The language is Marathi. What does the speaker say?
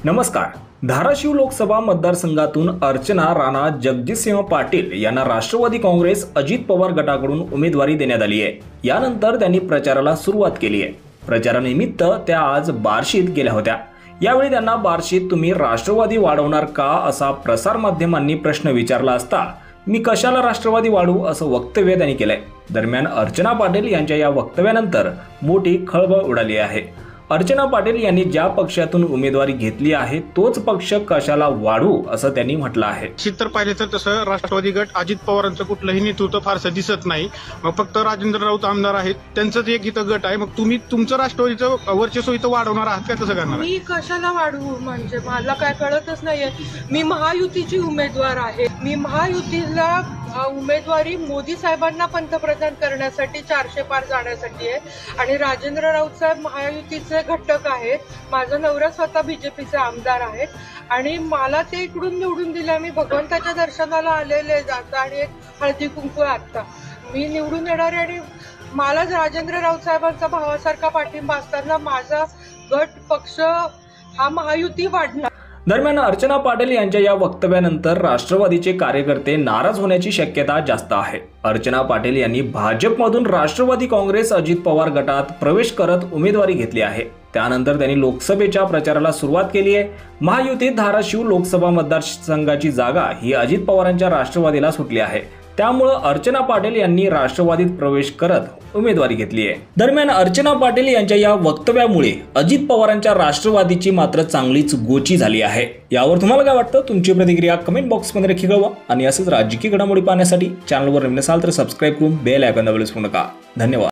नमस्कार। धाराशिव लोकसभा मतदारसंघातून अर्चना राणा जगजितसिंह पाटील यांना राष्ट्रवादी काँग्रेस अजित पवार गटाकडून उमेदवारी देण्यात आली आहे। यानंतर त्यांनी प्रचाराला सुरुवात केली आहे। प्रचारानिमित्त त्या आज बार्शीत गेल्या होत्या। यावेळी त्यांना बार्शीत तुम्ही राष्ट्रवादी वाढवणार का असा प्रसार माध्यमांनी प्रश्न विचारला असता मी कशाला राष्ट्रवादी वाढवू असं वक्तव्य त्यांनी केलंय। दरम्यान अर्चना पाटील यांच्या या वक्तव्यानंतर मोठी खळबळ उडाली आहे। अर्चना पाटील यांनी ज्या पक्षातून उमेदवारी घेतली आहे तोच पक्ष कशाला वाढवू असं त्यांनी म्हटलं आहे। तर पाहिले तर तसं राष्ट्रवादी गट अजित पवारांचं कुठलंही नेतृत्व फारसं दिसत नाही। मग फक्त राजेंद्र राऊत आमदार आहेत, त्यांचंच एक इथं गट आहे। मग तुम्ही तुमचं राष्ट्रवादीचं वर्चस्व इथं वाढवणार आहात का? कसं करणार? मी कशाला वाढवू म्हणजे मला काय कळतच नाहीये। मी महायुतीची उमेदवार आहे। मी महायुतीला उमेदवारी मोदी साहेबांना पंतप्रधान करण्यासाठी 400 पार जाण्यासाठी आहे आणि राजेंद्र राऊत साहेब महायुतीचे घटक आहेत। माझा नवरा स्वतः बीजेपीचे आमदार आहेत आणि मला ते इकडून निवडून दिले। मी भगवंताच्या दर्शनाला आलेले जाता आणि एक हळदी कुंकू आता मी निवडून येणार आहे आणि मला राजेंद्र राऊत साहेबांचा भावासारखा पाठिंबा असताना माझा गट पक्ष हा महायुती वाढणार। दरम्यान अर्चना पाटील यांच्या या वक्तव्यानंतर राष्ट्रवादीचे कार्यकर्ते नाराज होण्याची शक्यता जास्त आहे। अर्चना पाटील यांनी भाजपमधून राष्ट्रवादी काँग्रेस अजित पवार गटात प्रवेश करत उमेदवारी घेतली आहे। त्यानंतर त्यांनी लोकसभेच्या प्रचाराला सुरुवात केली आहे। महायुतीत धाराशिव लोकसभा मतदारसंघाची जागा ही अजित पवारांच्या राष्ट्रवादीला सुटली आहे। त्यामुळे अर्चना पाटील यांनी राष्ट्रवादीत प्रवेश करत उमेदवारी घेतली आहे। दरम्यान अर्चना पाटील यांच्या या वक्तव्यामुळे अजित पवारांच्या राष्ट्रवादीची मात्र चांगलीच गोची झाली आहे। यावर तुम्हाला काय वाटतं? तुमची प्रतिक्रिया कमेंट बॉक्समध्ये नक्की कळवा आणि असेच राजकीय घडामोडी पाहण्यासाठी चॅनलवर नवीन असाल तर सबस्क्राइब करून बेल आयकॉन दाबायला विसरू नका। धन्यवाद।